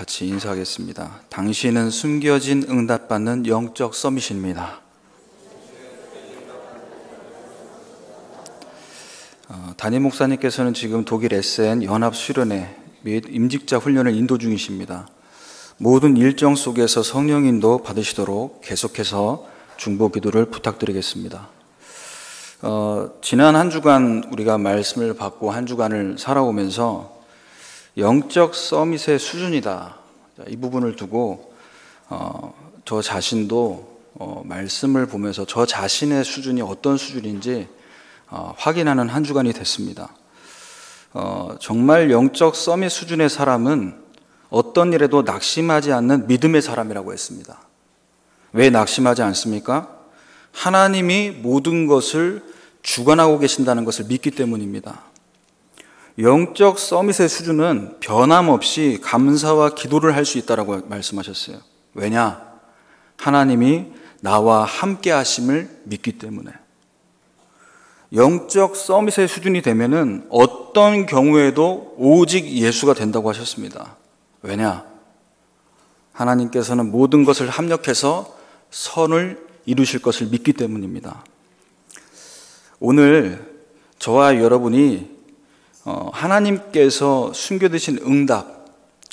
같이 인사하겠습니다. 당신은 숨겨진 응답받는 영적 서밋입니다. 담임 목사님께서는 지금 독일 에센 연합수련회 및 임직자 훈련을 인도 중이십니다. 모든 일정 속에서 성령 인도 받으시도록 계속해서 중보 기도를 부탁드리겠습니다. 지난 한 주간 우리가 말씀을 받고 한 주간을 살아오면서 영적 서밋의 수준이다, 이 부분을 두고 저 자신도 말씀을 보면서 저 자신의 수준이 어떤 수준인지 확인하는 한 주간이 됐습니다. 정말 영적 서밋 수준의 사람은 어떤 일에도 낙심하지 않는 믿음의 사람이라고 했습니다. 왜 낙심하지 않습니까? 하나님이 모든 것을 주관하고 계신다는 것을 믿기 때문입니다. 영적 서밋의 수준은 변함없이 감사와 기도를 할 수 있다고 말씀하셨어요. 왜냐? 하나님이 나와 함께 하심을 믿기 때문에. 영적 서밋의 수준이 되면은 어떤 경우에도 오직 예수가 된다고 하셨습니다. 왜냐? 하나님께서는 모든 것을 합력해서 선을 이루실 것을 믿기 때문입니다. 오늘 저와 여러분이 하나님께서 숨겨두신 응답,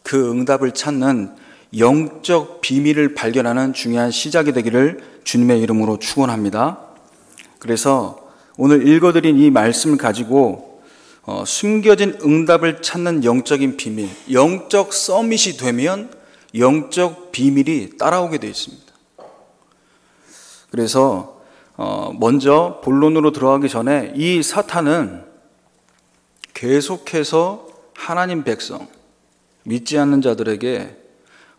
그 응답을 찾는 영적 비밀을 발견하는 중요한 시작이 되기를 주님의 이름으로 축원합니다. 그래서 오늘 읽어드린 이 말씀을 가지고 숨겨진 응답을 찾는 영적인 비밀, 영적 서밋이 되면 영적 비밀이 따라오게 되어 있습니다. 그래서 먼저 본론으로 들어가기 전에 이 사탄은 계속해서 하나님 백성, 믿지 않는 자들에게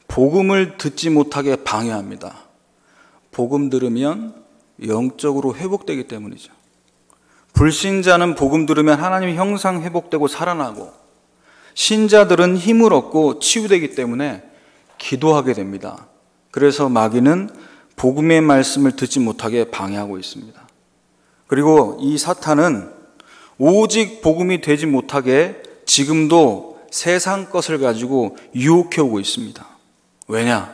복음을 듣지 못하게 방해합니다. 복음 들으면 영적으로 회복되기 때문이죠. 불신자는 복음 들으면 하나님의 형상 회복되고 살아나고, 신자들은 힘을 얻고 치유되기 때문에 기도하게 됩니다. 그래서 마귀는 복음의 말씀을 듣지 못하게 방해하고 있습니다. 그리고 이 사탄은 오직 복음이 되지 못하게 지금도 세상 것을 가지고 유혹해 오고 있습니다. 왜냐?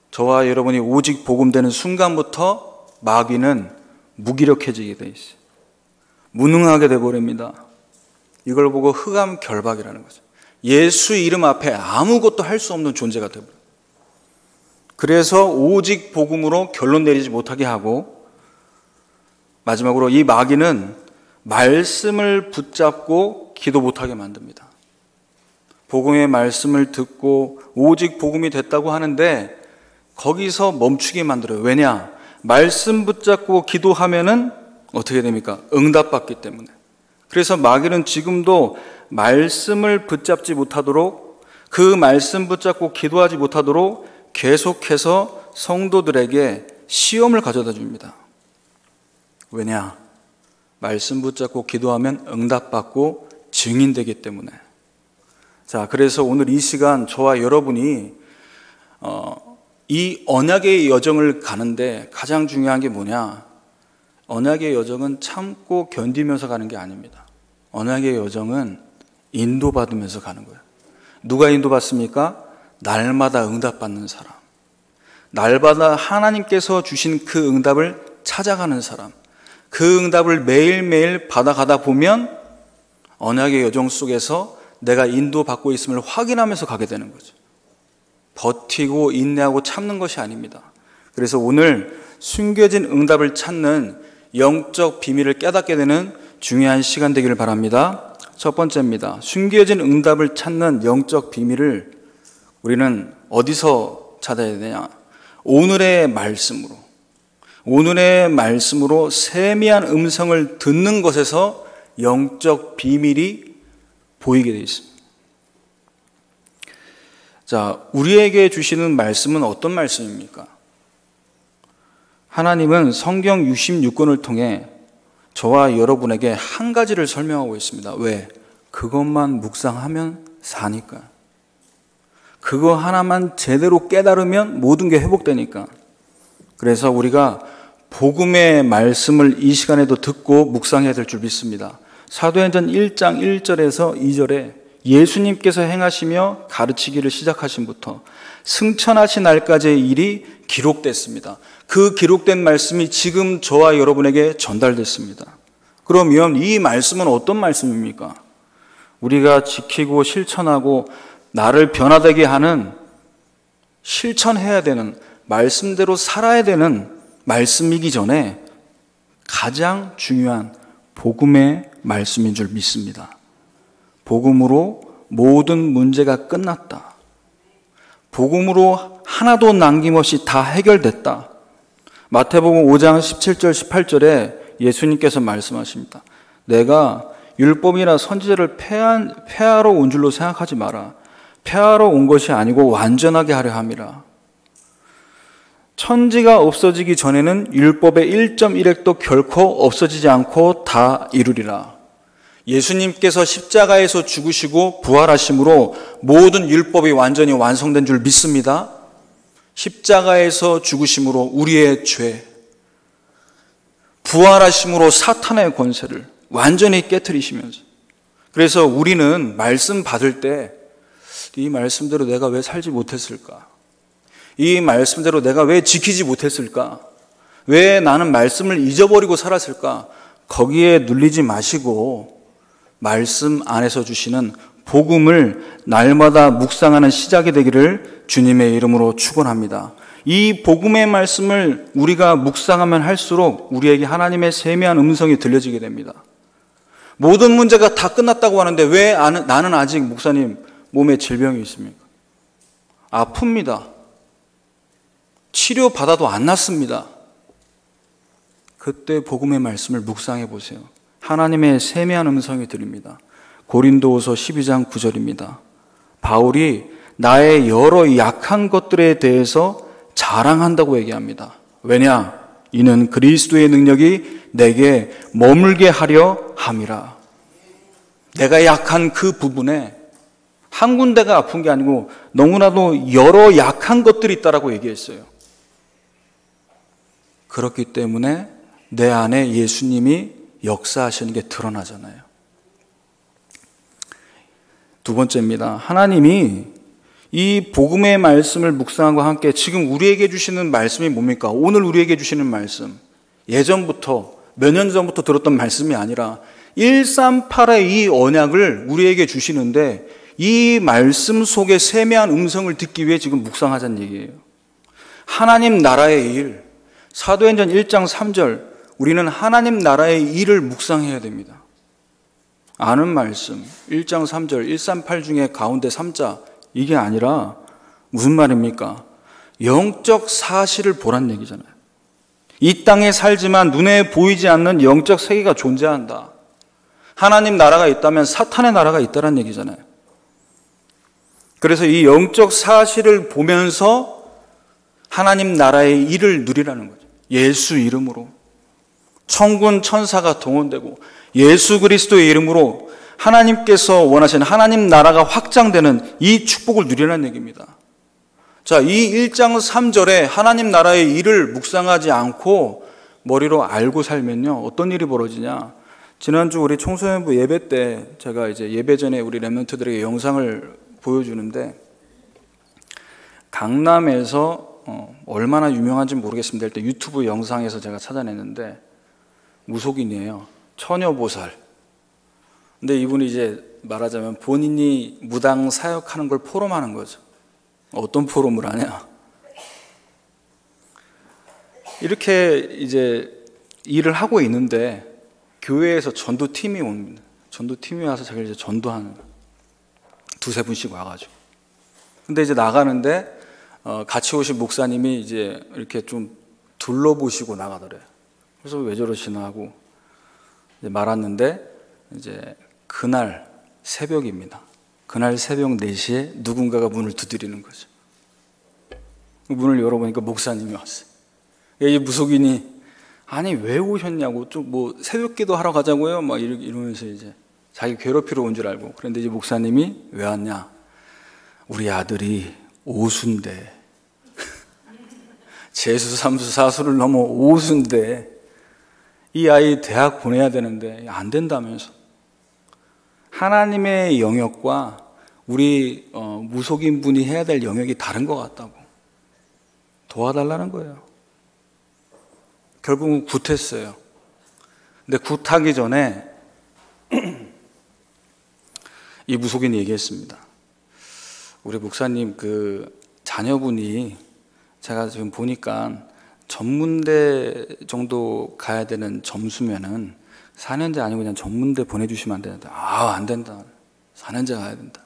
저와 여러분이 오직 복음 되는 순간부터 마귀는 무기력해지게 돼 있어요. 무능하게 돼버립니다. 이걸 보고 흑암결박이라는 거죠. 예수 이름 앞에 아무것도 할 수 없는 존재가 되버려요. 그래서 오직 복음으로 결론 내리지 못하게 하고, 마지막으로 이 마귀는 말씀을 붙잡고 기도 못하게 만듭니다. 복음의 말씀을 듣고 오직 복음이 됐다고 하는데 거기서 멈추게 만들어요. 왜냐? 말씀 붙잡고 기도하면은 어떻게 됩니까? 응답받기 때문에. 그래서 마귀는 지금도 말씀을 붙잡지 못하도록, 그 말씀 붙잡고 기도하지 못하도록 계속해서 성도들에게 시험을 가져다 줍니다. 왜냐? 말씀 붙잡고 기도하면 응답받고 증인되기 때문에. 자, 그래서 오늘 이 시간 저와 여러분이 이 언약의 여정을 가는데 가장 중요한 게 뭐냐? 언약의 여정은 참고 견디면서 가는 게 아닙니다. 언약의 여정은 인도받으면서 가는 거예요. 누가 인도받습니까? 날마다 응답받는 사람, 날마다 하나님께서 주신 그 응답을 찾아가는 사람, 그 응답을 매일매일 받아가다 보면 언약의 여정 속에서 내가 인도받고 있음을 확인하면서 가게 되는 거죠. 버티고 인내하고 참는 것이 아닙니다. 그래서 오늘 숨겨진 응답을 찾는 영적 비밀을 깨닫게 되는 중요한 시간 되기를 바랍니다. 첫 번째입니다. 숨겨진 응답을 찾는 영적 비밀을 우리는 어디서 찾아야 되냐? 오늘의 말씀으로 세미한 음성을 듣는 것에서 영적 비밀이 보이게 되어 있습니다. 자, 우리에게 주시는 말씀은 어떤 말씀입니까? 하나님은 성경 66권을 통해 저와 여러분에게 한 가지를 설명하고 있습니다. 왜? 그것만 묵상하면 사니까. 그거 하나만 제대로 깨달으면 모든 게 회복되니까. 그래서 우리가 복음의 말씀을 이 시간에도 듣고 묵상해야 될 줄 믿습니다. 사도행전 1장 1절에서 2절에 예수님께서 행하시며 가르치기를 시작하신부터 승천하신 날까지의 일이 기록됐습니다. 그 기록된 말씀이 지금 저와 여러분에게 전달됐습니다. 그러면 이 말씀은 어떤 말씀입니까? 우리가 지키고 실천하고 나를 변화되게 하는, 실천해야 되는, 말씀대로 살아야 되는 말씀이기 전에 가장 중요한 복음의 말씀인 줄 믿습니다. 복음으로 모든 문제가 끝났다. 복음으로 하나도 남김없이 다 해결됐다. 마태복음 5장 17절 18절에 예수님께서 말씀하십니다. 내가 율법이나 선지자를 폐하러 온 줄로 생각하지 마라. 폐하러 온 것이 아니고 완전하게 하려 함이라. 천지가 없어지기 전에는 율법의 1.1획도 결코 없어지지 않고 다 이루리라. 예수님께서 십자가에서 죽으시고 부활하심으로 모든 율법이 완전히 완성된 줄 믿습니다. 십자가에서 죽으심으로 우리의 죄, 부활하심으로 사탄의 권세를 완전히 깨트리시면서, 그래서 우리는 말씀 받을 때 이 말씀대로 내가 왜 살지 못했을까? 이 말씀대로 내가 왜 지키지 못했을까? 왜 나는 말씀을 잊어버리고 살았을까? 거기에 눌리지 마시고 말씀 안에서 주시는 복음을 날마다 묵상하는 시작이 되기를 주님의 이름으로 축원합니다. 이 복음의 말씀을 우리가 묵상하면 할수록 우리에게 하나님의 세미한 음성이 들려지게 됩니다. 모든 문제가 다 끝났다고 하는데 왜 나는 아직 목사님 몸에 질병이 있습니까? 아픕니다. 치료받아도 안 낫습니다. 그때 복음의 말씀을 묵상해 보세요. 하나님의 세미한 음성이 들립니다. 고린도후서 12장 9절입니다. 바울이 나의 여러 약한 것들에 대해서 자랑한다고 얘기합니다. 왜냐? 이는 그리스도의 능력이 내게 머물게 하려 함이라. 내가 약한 그 부분에 한 군데가 아픈 게 아니고 너무나도 여러 약한 것들이 있다라고 얘기했어요. 그렇기 때문에 내 안에 예수님이 역사하시는 게 드러나잖아요. 두 번째입니다. 하나님이 이 복음의 말씀을 묵상함과 함께 지금 우리에게 주시는 말씀이 뭡니까? 오늘 우리에게 주시는 말씀, 예전부터 몇 년 전부터 들었던 말씀이 아니라 138의 이 언약을 우리에게 주시는데 이 말씀 속에 세미한 음성을 듣기 위해 지금 묵상하자는 얘기예요. 하나님 나라의 일, 사도행전 1장 3절, 우리는 하나님 나라의 일을 묵상해야 됩니다. 아는 말씀 1장 3절 138 중에 가운데 3자, 이게 아니라 무슨 말입니까? 영적 사실을 보란 얘기잖아요. 이 땅에 살지만 눈에 보이지 않는 영적 세계가 존재한다. 하나님 나라가 있다면 사탄의 나라가 있다는 얘기잖아요. 그래서 이 영적 사실을 보면서 하나님 나라의 일을 누리라는 거죠. 예수 이름으로 천군 천사가 동원되고 예수 그리스도의 이름으로 하나님께서 원하시는 하나님 나라가 확장되는 이 축복을 누리라는 얘기입니다. 자, 이 1장 3절에 하나님 나라의 일을 묵상하지 않고 머리로 알고 살면요, 어떤 일이 벌어지냐? 지난주 우리 청소년부 예배 때 제가 이제 예배 전에 우리 렘넌트들에게 영상을 보여주는데, 강남에서 얼마나 유명한지 모르겠습니다. 일단 유튜브 영상에서 제가 찾아냈는데 무속인이에요. 처녀보살. 근데 이분이 이제 말하자면 본인이 무당 사역하는 걸 포럼하는 거죠. 어떤 포럼을 하냐? 이렇게 이제 일을 하고 있는데 교회에서 전도팀이 옵니다. 전도팀이 와서 자기를 이제 전도하는, 두세 분씩 와가지고. 근데 이제 나가는데 같이 오신 목사님이 이제 이렇게 좀 둘러보시고 나가더래요. 그래서 왜 저러시나 하고 이제 말았는데, 이제 그날 새벽입니다. 그날 새벽 4시에 누군가가 문을 두드리는 거죠. 문을 열어보니까 목사님이 왔어요. 이 무속인이 아니 왜 오셨냐고, 좀 뭐 새벽 기도 하러 가자고요, 막 이러면서 이제 자기 괴롭히러 온 줄 알고. 그런데 이제 목사님이 왜 왔냐? 우리 아들이 오수인데 재수, 삼수, 사수를 넘어 오수인데 이 아이 대학 보내야 되는데 안 된다면서. 하나님의 영역과 우리 무속인 분이 해야 될 영역이 다른 것 같다고 도와달라는 거예요. 결국은 굿했어요. 근데 굿하기 전에 이 무속인이 얘기했습니다. 우리 목사님 그 자녀분이 제가 지금 보니까 전문대 정도 가야 되는 점수면은 4년제 아니고 그냥 전문대 보내주시면 안 된다. 안 된다. 4년제 가야 된다.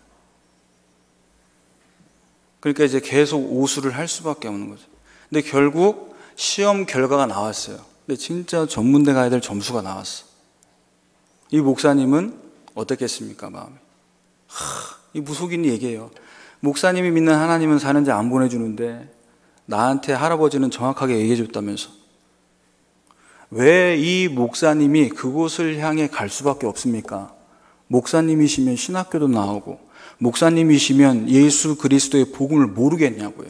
그러니까 이제 계속 오수를 할 수밖에 없는 거죠. 근데 결국 시험 결과가 나왔어요. 근데 진짜 전문대 가야 될 점수가 나왔어. 이 목사님은 어떻겠습니까, 마음이? 이 무속인이 얘기해요. 목사님이 믿는 하나님은 4년제 안 보내주는데 나한테 할아버지는 정확하게 얘기해줬다면서. 왜 이 목사님이 그곳을 향해 갈 수밖에 없습니까? 목사님이시면 신학교도 나오고 목사님이시면 예수 그리스도의 복음을 모르겠냐고요.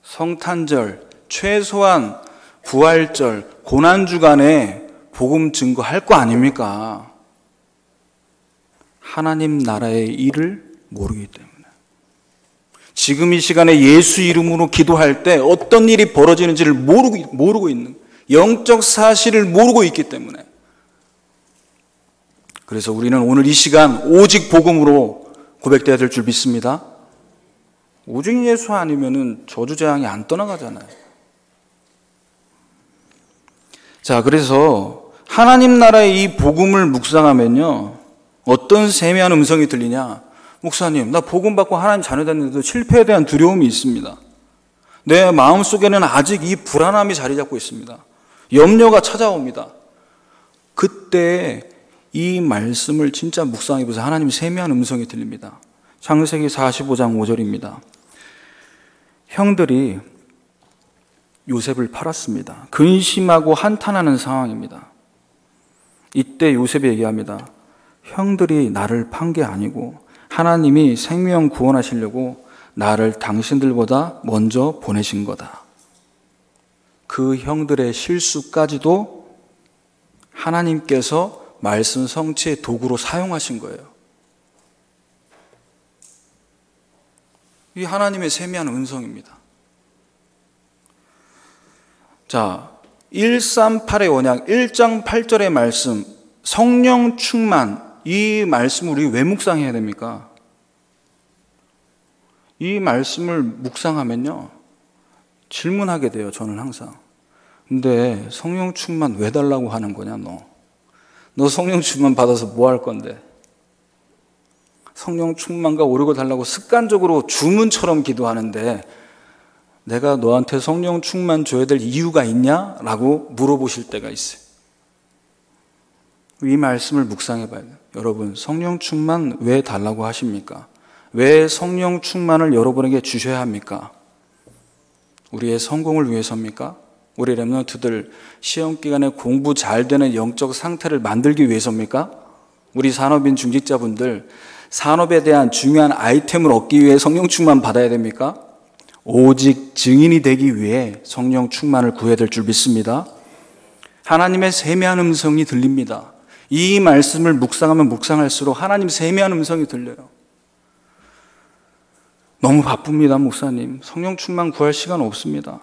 성탄절, 최소한 부활절, 고난주간에 복음 증거할 거 아닙니까? 하나님 나라의 일을 모르기 때문에. 지금 이 시간에 예수 이름으로 기도할 때 어떤 일이 벌어지는지를 모르고 있는, 영적 사실을 모르고 있기 때문에. 그래서 우리는 오늘 이 시간 오직 복음으로 고백돼야 될 줄 믿습니다. 오직 예수 아니면은 저주재앙이 안 떠나가잖아요. 자, 그래서 하나님 나라의 이 복음을 묵상하면요, 어떤 세미한 음성이 들리냐? 목사님, 나 복음 받고 하나님 자녀 됐는데도 실패에 대한 두려움이 있습니다. 내 마음속에는 아직 이 불안함이 자리 잡고 있습니다. 염려가 찾아옵니다. 그때 이 말씀을 진짜 묵상해 보세요. 하나님 세미한 음성이 들립니다. 창세기 45장 5절입니다. 형들이 요셉을 팔았습니다. 근심하고 한탄하는 상황입니다. 이때 요셉이 얘기합니다. 형들이 나를 판 게 아니고 하나님이 생명 구원하시려고 나를 당신들보다 먼저 보내신 거다. 그 형들의 실수까지도 하나님께서 말씀 성취의 도구로 사용하신 거예요. 이 하나님의 세미한 음성입니다. 자, 138의 원약 1장 8절의 말씀, 성령 충만, 이 말씀을 우리 왜 묵상해야 됩니까? 이 말씀을 묵상하면요, 질문하게 돼요. 저는 항상. 근데 성령 충만 왜 달라고 하는 거냐, 너 성령 충만 받아서 뭐 할 건데? 성령 충만과 오르고 달라고 습관적으로 주문처럼 기도하는데 내가 너한테 성령 충만 줘야 될 이유가 있냐? 라고 물어보실 때가 있어요. 이 말씀을 묵상해 봐야 돼요. 여러분, 성령 충만 왜 달라고 하십니까? 왜 성령 충만을 여러분에게 주셔야 합니까? 우리의 성공을 위해서입니까? 우리 렘넌트들 시험 기간에 공부 잘 되는 영적 상태를 만들기 위해서입니까? 우리 산업인 중직자분들 산업에 대한 중요한 아이템을 얻기 위해 성령 충만 받아야 됩니까? 오직 증인이 되기 위해 성령 충만을 구해야 될 줄 믿습니다. 하나님의 세미한 음성이 들립니다. 이 말씀을 묵상하면 묵상할수록 하나님 세미한 음성이 들려요. 너무 바쁩니다, 목사님. 성령 충만 구할 시간 없습니다.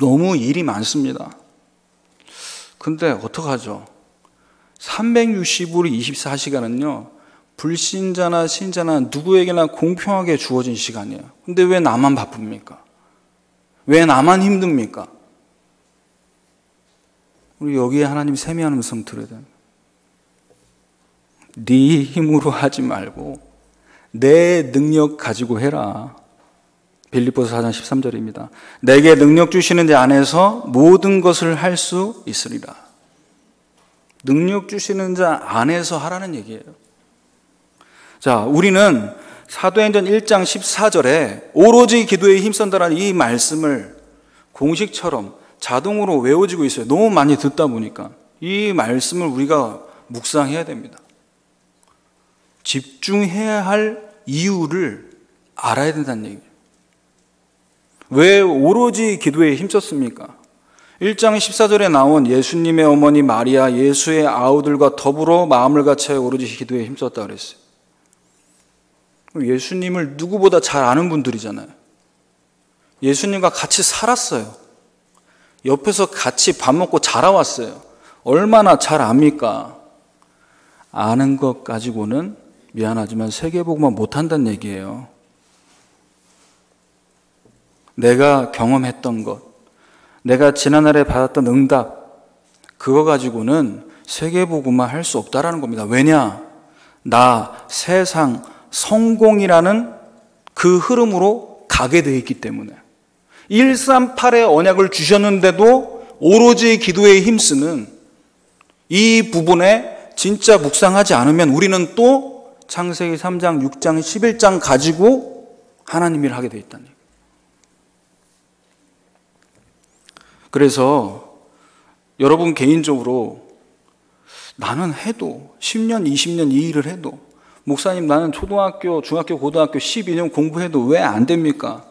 너무 일이 많습니다. 근데 어떡하죠? 365일 24시간은요, 불신자나 신자나 누구에게나 공평하게 주어진 시간이에요. 근데 왜 나만 바쁩니까? 왜 나만 힘듭니까? 우리 여기에 하나님 세미한 음성 들어야 됩니다. 네 힘으로 하지 말고 내 능력 가지고 해라. 빌립보서 4장 13절입니다. 내게 능력 주시는 자 안에서 모든 것을 할 수 있으리라. 능력 주시는 자 안에서 하라는 얘기예요. 자, 우리는 사도행전 1장 14절에 오로지 기도에 힘쓴다라는 이 말씀을 공식처럼 자동으로 외워지고 있어요. 너무 많이 듣다 보니까 이 말씀을 우리가 묵상해야 됩니다. 집중해야 할 이유를 알아야 된다는 얘기예요. 왜 오로지 기도에 힘썼습니까? 1장 14절에 나온 예수님의 어머니 마리아, 예수의 아우들과 더불어 마음을 같이 오로지 기도에 힘썼다 그랬어요. 예수님을 누구보다 잘 아는 분들이잖아요. 예수님과 같이 살았어요. 옆에서 같이 밥 먹고 자라왔어요. 얼마나 잘 압니까? 아는 것 가지고는 미안하지만 세계복음화 못한다는 얘기예요. 내가 경험했던 것, 내가 지난날에 받았던 응답, 그거 가지고는 세계복음화 할 수 없다라는 겁니다. 왜냐? 나, 세상, 성공이라는 그 흐름으로 가게 돼 있기 때문에. 138의 언약을 주셨는데도 오로지 기도에 힘쓰는 이 부분에 진짜 묵상하지 않으면 우리는 또 창세기 3장, 6장, 11장 가지고 하나님 일을 하게 돼 있다는 얘기예요. 그래서 여러분 개인적으로 나는 해도 10년, 20년 이 일을 해도 목사님 나는 초등학교, 중학교, 고등학교 12년 공부해도 왜 안 됩니까?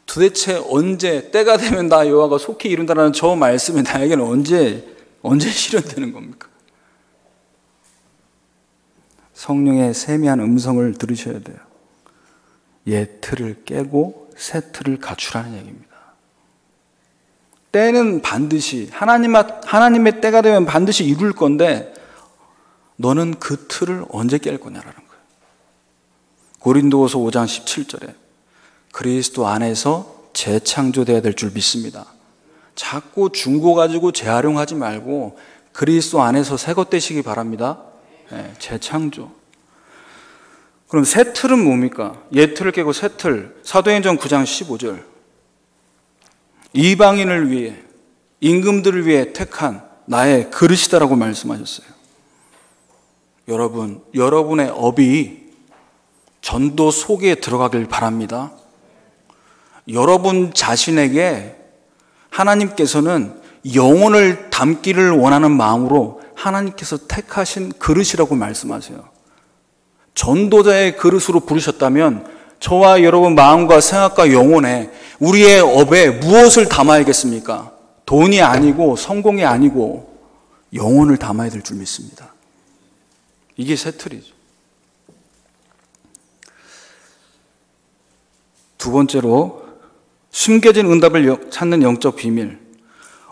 도대체 언제 때가 되면 나 여호와가 속히 이룬다라는 저 말씀이 나에게는 언제 실현되는 겁니까? 성령의 세미한 음성을 들으셔야 돼요. 옛 틀을 깨고 새 틀을 갖추라는 얘기입니다. 때는 반드시 하나님의 때가 되면 반드시 이룰 건데 너는 그 틀을 언제 깰 거냐라는 거예요. 고린도후서 5장 17절에 그리스도 안에서 재창조돼야 될 줄 믿습니다. 자꾸 중고 가지고 재활용하지 말고 그리스도 안에서 새 것 되시기 바랍니다. 네, 재창조. 그럼 새 틀은 뭡니까? 옛 틀을 깨고 새 틀. 사도행전 9장 15절. 이방인을 위해, 임금들을 위해 택한 나의 그릇이다라고 말씀하셨어요. 여러분, 여러분의 업이 전도 속에 들어가길 바랍니다. 여러분 자신에게 하나님께서는 영혼을 담기를 원하는 마음으로 하나님께서 택하신 그릇이라고 말씀하세요. 전도자의 그릇으로 부르셨다면 저와 여러분 마음과 생각과 영혼에 우리의 업에 무엇을 담아야겠습니까? 돈이 아니고 성공이 아니고 영혼을 담아야 될 줄 믿습니다. 이게 새 틀이죠. 두 번째로 숨겨진 응답을 찾는 영적 비밀.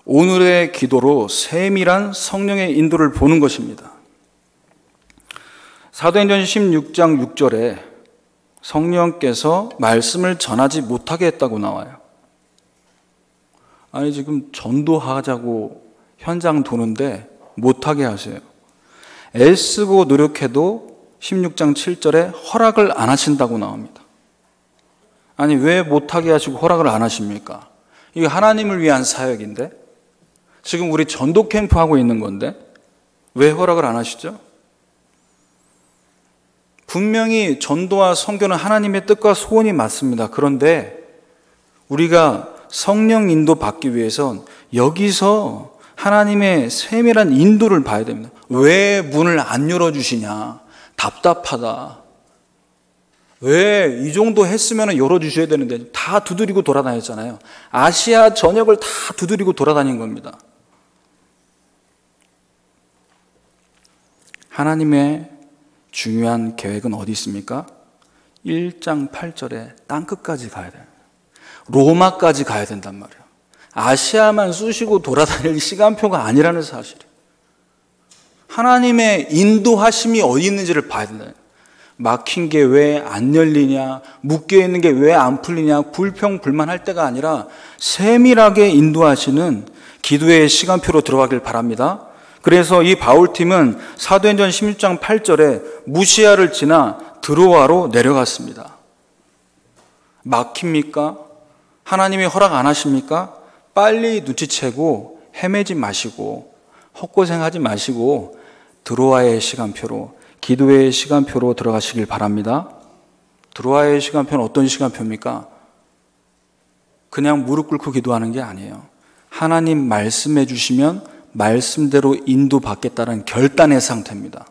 오늘의 기도로 세밀한 성령의 인도를 보는 것입니다. 사도행전 16장 6절에 성령께서 말씀을 전하지 못하게 했다고 나와요. 아니 지금 전도하자고 현장 도는데 못하게 하세요. 애쓰고 노력해도 16장 7절에 허락을 안 하신다고 나옵니다. 아니 왜 못하게 하시고 허락을 안 하십니까? 이게 하나님을 위한 사역인데 지금 우리 전도 캠프 하고 있는 건데 왜 허락을 안 하시죠? 분명히 전도와 선교는 하나님의 뜻과 소원이 맞습니다. 그런데 우리가 성령 인도 받기 위해선 여기서 하나님의 세밀한 인도를 봐야 됩니다. 왜 문을 안 열어주시냐? 답답하다. 왜 이 정도 했으면 열어주셔야 되는데 다 두드리고 돌아다녔잖아요. 아시아 전역을 다 두드리고 돌아다닌 겁니다. 하나님의 중요한 계획은 어디 있습니까? 1장 8절에 땅끝까지 가야 돼요. 로마까지 가야 된단 말이에요. 아시아만 쑤시고 돌아다닐 시간표가 아니라는 사실이에요. 하나님의 인도하심이 어디 있는지를 봐야 된다. 막힌 게 왜 안 열리냐, 묶여있는 게 왜 안 풀리냐, 불평불만할 때가 아니라 세밀하게 인도하시는 기도의 시간표로 들어가길 바랍니다. 그래서 이 바울팀은 사도행전 16장 8절에 무시아를 지나 드로아로 내려갔습니다. 막힙니까? 하나님이 허락 안 하십니까? 빨리 눈치채고 헤매지 마시고 헛고생하지 마시고 드로아의 시간표로, 기도의 시간표로 들어가시길 바랍니다. 드로아의 시간표는 어떤 시간표입니까? 그냥 무릎 꿇고 기도하는 게 아니에요. 하나님 말씀해 주시면 말씀대로 인도받겠다는 결단의 상태입니다.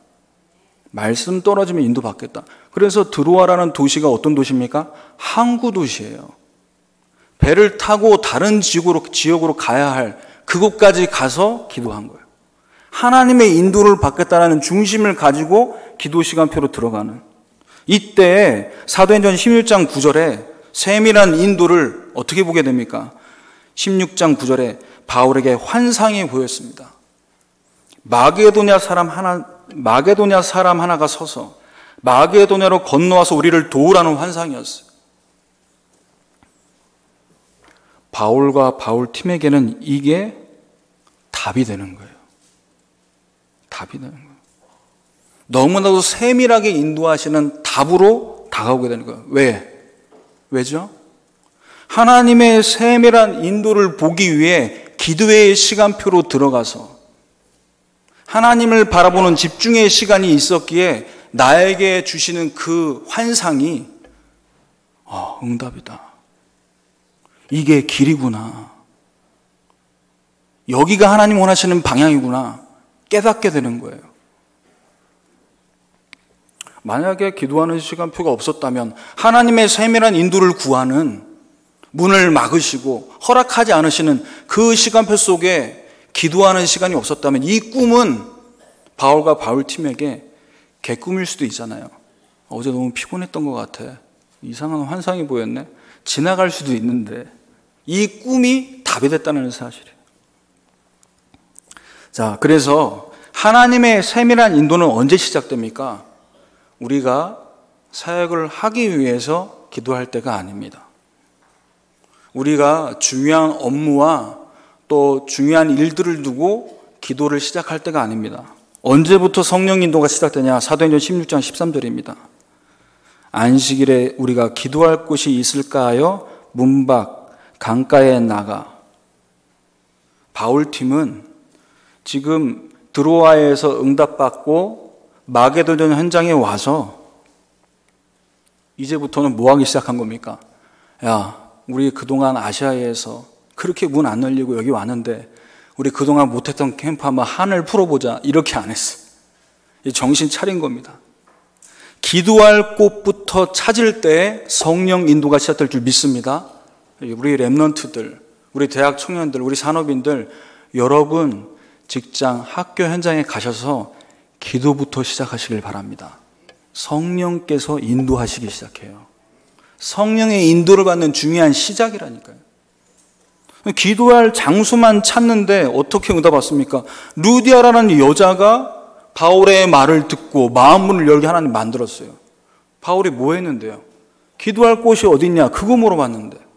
말씀 떨어지면 인도받겠다. 그래서 드로아라는 도시가 어떤 도시입니까? 항구 도시예요. 배를 타고 다른 지역으로 가야 할 그곳까지 가서 기도한 거예요. 하나님의 인도를 받겠다는 중심을 가지고 기도 시간표로 들어가는, 이때 사도행전 16장 9절에 세밀한 인도를 어떻게 보게 됩니까? 16장 9절에 바울에게 환상이 보였습니다. 마게도냐 사람 하나가 서서 마게도냐로 건너와서 우리를 도우라는 환상이었어요. 바울과 바울 팀에게는 이게 답이 되는 거예요. 답이 되는 거예요. 너무나도 세밀하게 인도하시는 답으로 다가오게 되는 거예요. 왜죠? 하나님의 세밀한 인도를 보기 위해 기도의 시간표로 들어가서 하나님을 바라보는 집중의 시간이 있었기에 나에게 주시는 그 환상이 응답이다. 이게 길이구나. 여기가 하나님 원하시는 방향이구나. 깨닫게 되는 거예요. 만약에 기도하는 시간표가 없었다면 하나님의 세밀한 인도를 구하는 문을 막으시고 허락하지 않으시는 그 시간표 속에 기도하는 시간이 없었다면 이 꿈은 바울과 바울 팀에게 개꿈일 수도 있잖아요. 어제 너무 피곤했던 것 같아. 이상한 환상이 보였네. 지나갈 수도 있는데 이 꿈이 답이 됐다는 사실이에요. 자, 그래서 하나님의 세밀한 인도는 언제 시작됩니까? 우리가 사역을 하기 위해서 기도할 때가 아닙니다. 우리가 중요한 업무와 또 중요한 일들을 두고 기도를 시작할 때가 아닙니다. 언제부터 성령 인도가 시작되냐? 사도행전 16장 13절입니다. 안식일에 우리가 기도할 곳이 있을까 하여 문 밖 강가에 나가. 바울팀은 지금 드로아에서 응답받고 마게도냐 현장에 와서 이제부터는 뭐 하기 시작한 겁니까? 야, 우리 그동안 아시아에서 그렇게 문 안 열리고 여기 왔는데 우리 그동안 못했던 캠프 한번 한을 풀어보자. 이렇게 안 했어요. 정신 차린 겁니다. 기도할 곳부터 찾을 때 성령 인도가 시작될 줄 믿습니다. 우리 랩런트들, 우리 대학 청년들, 우리 산업인들, 여러분 직장, 학교 현장에 가셔서 기도부터 시작하시길 바랍니다. 성령께서 인도하시기 시작해요. 성령의 인도를 받는 중요한 시작이라니까요. 기도할 장소만 찾는데 어떻게 응답 받습니까? 루디아라는 여자가 바울의 말을 듣고 마음문을 열게 하나님 만들었어요. 바울이 뭐 했는데요? 기도할 곳이 어딨냐? 그거 물어봤는데.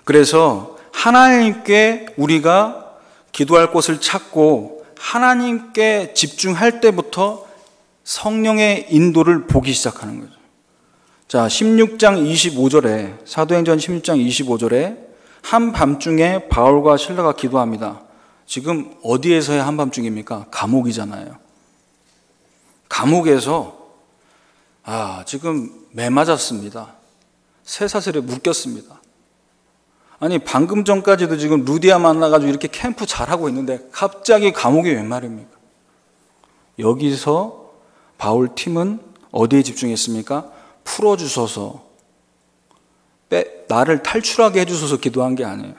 그래서 하나님께 우리가 기도할 곳을 찾고 하나님께 집중할 때부터 성령의 인도를 보기 시작하는 거죠. 자, 16장 25절에, 사도행전 16장 25절에 한밤중에 바울과 실라가 기도합니다. 지금 어디에서의 한밤중입니까? 감옥이잖아요. 감옥에서 지금 매 맞았습니다. 쇠사슬에 묶였습니다. 아니, 방금 전까지도 지금 루디아 만나가지고 이렇게 캠프 잘하고 있는데 갑자기 감옥이 웬 말입니까? 여기서 바울 팀은 어디에 집중했습니까? 풀어주소서, 나를 탈출하게 해주소서 기도한 게 아니에요.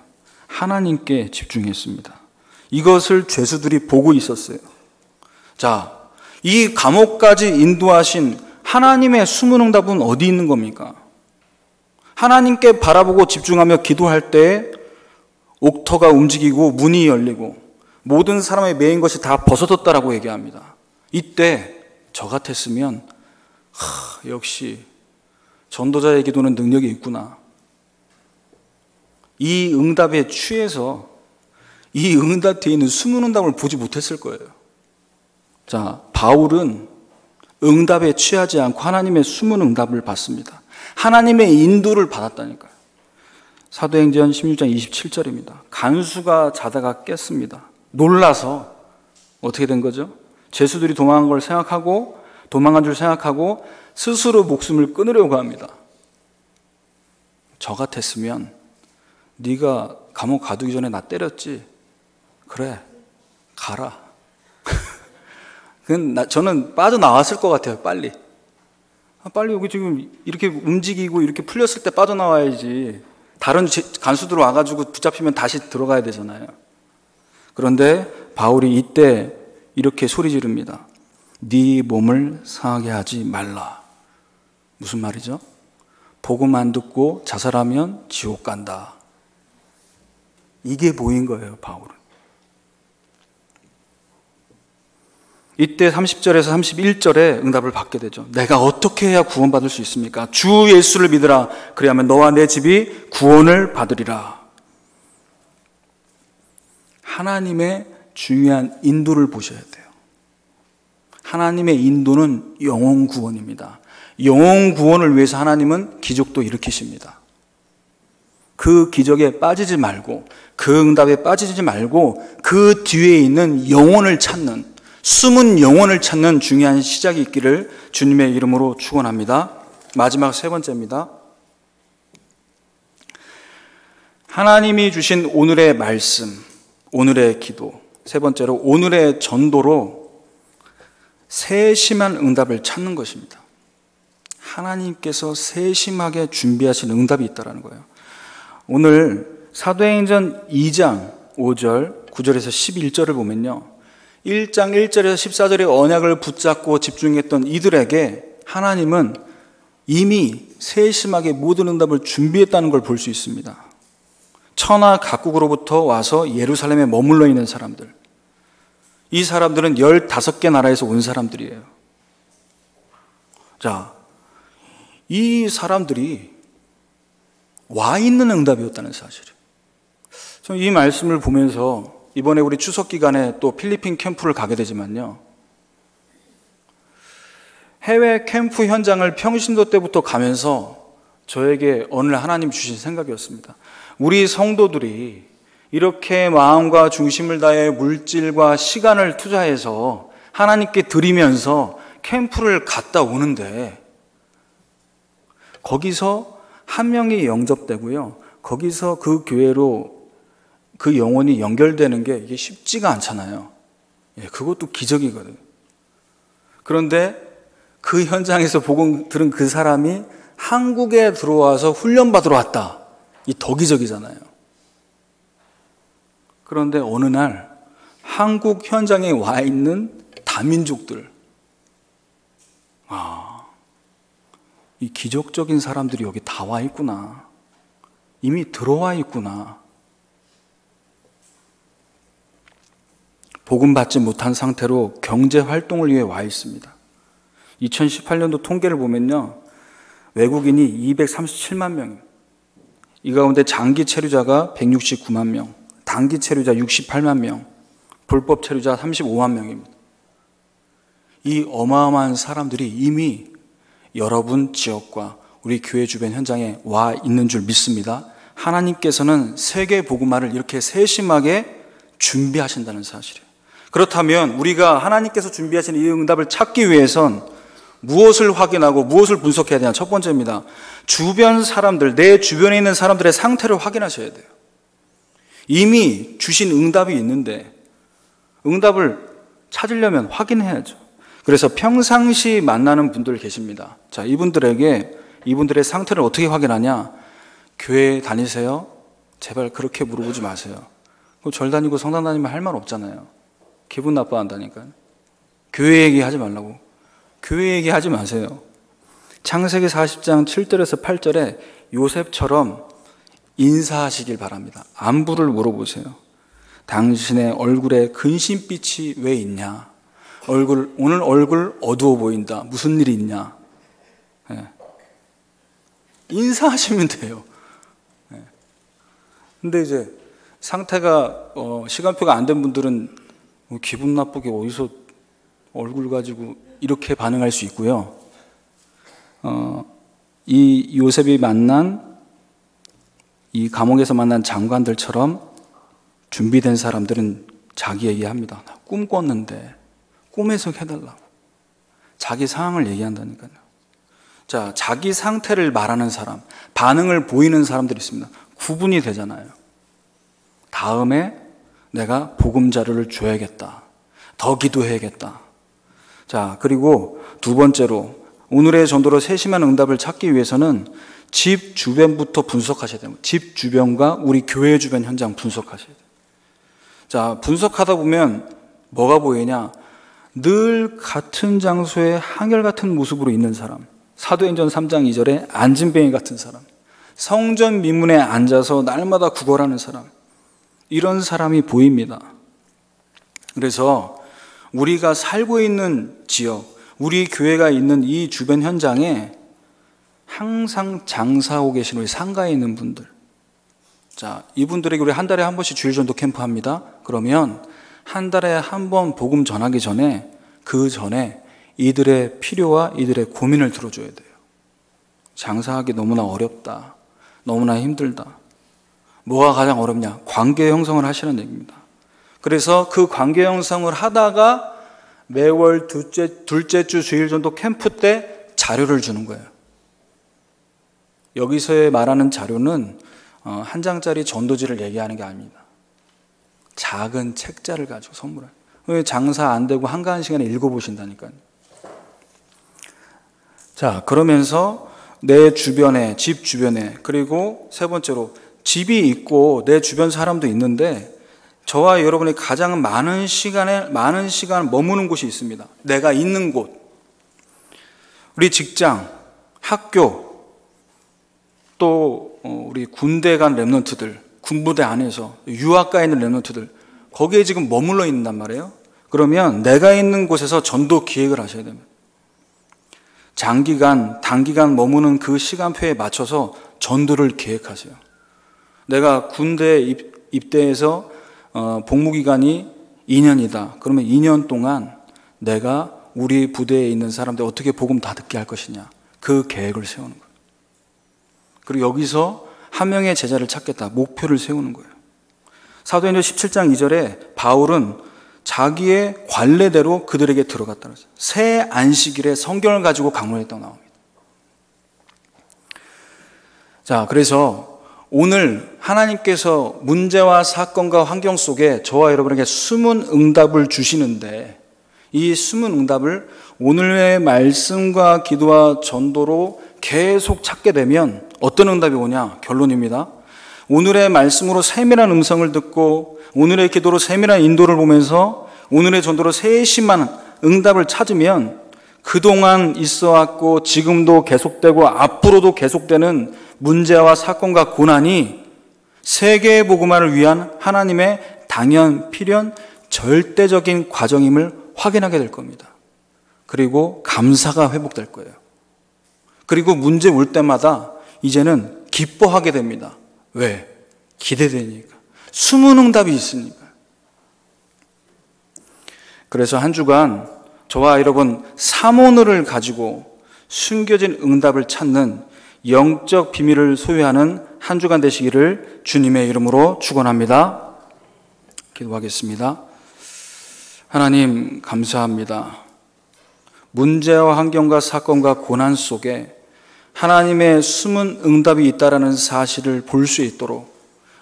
하나님께 집중했습니다. 이것을 죄수들이 보고 있었어요. 자, 이 감옥까지 인도하신 하나님의 숨은 응답은 어디 있는 겁니까? 하나님께 바라보고 집중하며 기도할 때 옥터가 움직이고 문이 열리고 모든 사람의 매인 것이 다 벗어졌다라고 얘기합니다. 이때 저 같았으면 역시 전도자의 기도는 능력이 있구나. 이 응답에 취해서 이 응답 뒤에 있는 숨은 응답을 보지 못했을 거예요. 자, 바울은 응답에 취하지 않고 하나님의 숨은 응답을 받습니다. 하나님의 인도를 받았다니까요. 사도행전 16장 27절입니다. 간수가 자다가 깼습니다. 놀라서 어떻게 된 거죠? 죄수들이 도망간 걸 생각하고 도망간 줄 생각하고 스스로 목숨을 끊으려고 합니다. 저 같았으면 네가 감옥 가두기 전에 나 때렸지? 그래, 가라. 저는 빠져나왔을 것 같아요. 빨리 여기 지금 이렇게 움직이고 이렇게 풀렸을 때 빠져나와야지. 다른 간수들 와가지고 붙잡히면 다시 들어가야 되잖아요. 그런데 바울이 이때 이렇게 소리 지릅니다. 네 몸을 상하게 하지 말라. 무슨 말이죠? 복음 안 듣고 자살하면 지옥 간다. 이게 보인 거예요, 바울은. 이때 30절에서 31절에 응답을 받게 되죠. 내가 어떻게 해야 구원받을 수 있습니까? 주 예수를 믿으라. 그리하면 너와 내 집이 구원을 받으리라. 하나님의 중요한 인도를 보셔야 돼요. 하나님의 인도는 영혼 구원입니다. 영혼 구원을 위해서 하나님은 기적도 일으키십니다. 그 기적에 빠지지 말고, 그 응답에 빠지지 말고 그 뒤에 있는 영혼을 찾는, 숨은 영혼을 찾는 중요한 시작이 있기를 주님의 이름으로 축원합니다. 마지막 세 번째입니다. 하나님이 주신 오늘의 말씀, 오늘의 기도, 세 번째로 오늘의 전도로 세심한 응답을 찾는 것입니다. 하나님께서 세심하게 준비하신 응답이 있다는 거예요. 오늘 사도행전 2장 5절, 9절에서 11절을 보면요, 1장 1절에서 14절의 언약을 붙잡고 집중했던 이들에게 하나님은 이미 세심하게 모든 응답을 준비했다는 걸 볼 수 있습니다. 천하 각국으로부터 와서 예루살렘에 머물러 있는 사람들, 이 사람들은 15개 나라에서 온 사람들이에요. 자, 이 사람들이 와 있는 응답이었다는 사실이에요. 저는 이 말씀을 보면서 이번에 우리 추석 기간에 또 필리핀 캠프를 가게 되지만요, 해외 캠프 현장을 평신도 때부터 가면서 저에게 오늘 하나님 주신 생각이었습니다. 우리 성도들이 이렇게 마음과 중심을 다해 물질과 시간을 투자해서 하나님께 드리면서 캠프를 갔다 오는데, 거기서 한 명이 영접되고요, 거기서 그 교회로 그 영혼이 연결되는 게 이게 쉽지가 않잖아요. 그것도 기적이거든요. 그런데 그 현장에서 복음 들은 그 사람이 한국에 들어와서 훈련받으러 왔다. 이 더 기적이잖아요. 그런데 어느 날 한국 현장에 와 있는 다민족들, 이 기적적인 사람들이 여기 다 와 있구나. 이미 들어와 있구나. 복음 받지 못한 상태로 경제 활동을 위해 와 있습니다. 2018년도 통계를 보면요, 외국인이 237만 명입니다. 이 가운데 장기 체류자가 169만 명, 단기 체류자 68만 명, 불법 체류자 35만 명입니다. 이 어마어마한 사람들이 이미 여러분 지역과 우리 교회 주변 현장에 와 있는 줄 믿습니다. 하나님께서는 세계 복음화를 이렇게 세심하게 준비하신다는 사실이에요. 그렇다면 우리가 하나님께서 준비하신 이 응답을 찾기 위해선 무엇을 확인하고 무엇을 분석해야 되냐? 첫 번째입니다. 주변 사람들, 내 주변에 있는 사람들의 상태를 확인하셔야 돼요. 이미 주신 응답이 있는데 응답을 찾으려면 확인해야죠. 그래서 평상시 만나는 분들 계십니다. 자, 이분들의 상태를 어떻게 확인하냐? 교회 다니세요? 제발 그렇게 물어보지 마세요. 절 다니고 성당 다니면 할 말 없잖아요. 기분 나빠한다니까요. 교회 얘기하지 말라고. 교회 얘기하지 마세요. 창세기 40장 7절에서 8절에 요셉처럼 인사하시길 바랍니다. 안부를 물어보세요. 당신의 얼굴에 근심빛이 왜 있냐? 오늘 얼굴 어두워 보인다. 무슨 일이 있냐? 인사하시면 돼요. 근데 이제 상태가 시간표가 안 된 분들은 기분 나쁘게 어디서 얼굴 가지고 이렇게 반응할 수 있고요. 이 요셉이 만난 이 감옥에서 만난 장관들처럼 준비된 사람들은 자기 얘기합니다. 나 꿈 꿨는데 꿈에서 해달라고. 자기 상황을 얘기한다니까요. 자, 자기 상태를 말하는 사람, 반응을 보이는 사람들이 있습니다. 구분이 되잖아요. 다음에 내가 복음 자료를 줘야겠다. 더 기도해야겠다. 자, 그리고 두 번째로 오늘의 전도로 세심한 응답을 찾기 위해서는 집 주변부터 분석하셔야 됩니다. 집 주변과 우리 교회 주변 현장 분석하셔야 돼요. 자, 분석하다 보면 뭐가 보이냐? 늘 같은 장소에 한결같은 모습으로 있는 사람, 사도행전 3장 2절에 안진뱅이 같은 사람, 성전 민문에 앉아서 날마다 구걸하는 사람, 이런 사람이 보입니다. 그래서 우리가 살고 있는 지역, 우리 교회가 있는 이 주변 현장에 항상 장사하고 계신 우리 상가에 있는 분들, 자, 이분들에게 우리 한 달에 한 번씩 주일 전도 캠프 합니다. 그러면 한 달에 한 번 복음 전하기 전에, 그 전에 이들의 필요와 이들의 고민을 들어줘야 돼요. 장사하기 너무나 어렵다, 너무나 힘들다. 뭐가 가장 어렵냐? 관계 형성을 하시는 얘기입니다. 그래서 그 관계 형성을 하다가 매월 둘째 주 주일 전도 캠프 때 자료를 주는 거예요. 여기서의 말하는 자료는 한 장짜리 전도지를 얘기하는 게 아닙니다. 작은 책자를 가지고 선물해요. 장사 안 되고 한가한 시간에 읽어보신다니까요. 자, 그러면서 내 주변에, 집 주변에, 그리고 세 번째로 집이 있고 내 주변 사람도 있는데 저와 여러분이 가장 많은 시간 머무는 곳이 있습니다. 내가 있는 곳, 우리 직장, 학교, 또 우리 군대 간 랩런트들, 군부대 안에서 유학가에 있는 랩런트들, 거기에 지금 머물러 있는단 말이에요. 그러면 내가 있는 곳에서 전도 기획을 하셔야 됩니다. 장기간, 단기간 머무는 그 시간표에 맞춰서 전도를 계획하세요. 내가 군대에 입대해서 복무기간이 2년이다. 그러면 2년 동안 내가 우리 부대에 있는 사람들 어떻게 복음 다 듣게 할 것이냐, 그 계획을 세우는 거예요. 그리고 여기서 한 명의 제자를 찾겠다, 목표를 세우는 거예요. 사도행전 17장 2절에 바울은 자기의 관례대로 그들에게 들어갔다 그랬어요. 새 안식일에 성경을 가지고 강론했다고 나옵니다. 자, 그래서 오늘 하나님께서 문제와 사건과 환경 속에 저와 여러분에게 숨은 응답을 주시는데, 이 숨은 응답을 오늘의 말씀과 기도와 전도로 계속 찾게 되면 어떤 응답이 오냐? 결론입니다. 오늘의 말씀으로 세밀한 음성을 듣고 오늘의 기도로 세밀한 인도를 보면서 오늘의 전도로 세심한 응답을 찾으면 그동안 있어왔고 지금도 계속되고 앞으로도 계속되는 문제와 사건과 고난이 세계의 복음화를 위한 하나님의 당연, 필연, 절대적인 과정임을 확인하게 될 겁니다. 그리고 감사가 회복될 거예요. 그리고 문제 올 때마다 이제는 기뻐하게 됩니다. 왜? 기대되니까. 숨은 응답이 있으니까. 그래서 한 주간 저와 여러분 삼오늘을 가지고 숨겨진 응답을 찾는 영적 비밀을 소유하는 한 주간 되시기를 주님의 이름으로 축원합니다. 기도하겠습니다. 하나님 감사합니다. 문제와 환경과 사건과 고난 속에 하나님의 숨은 응답이 있다라는 사실을 볼 수 있도록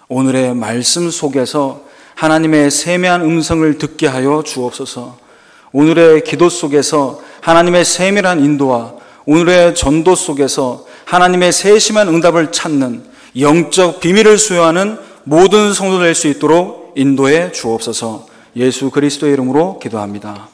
오늘의 말씀 속에서 하나님의 세밀한 음성을 듣게 하여 주옵소서. 오늘의 기도 속에서 하나님의 세밀한 인도와 오늘의 전도 속에서 하나님의 세심한 응답을 찾는 영적 비밀을 수여하는 모든 성도 될 수 있도록 인도해 주옵소서. 예수 그리스도의 이름으로 기도합니다.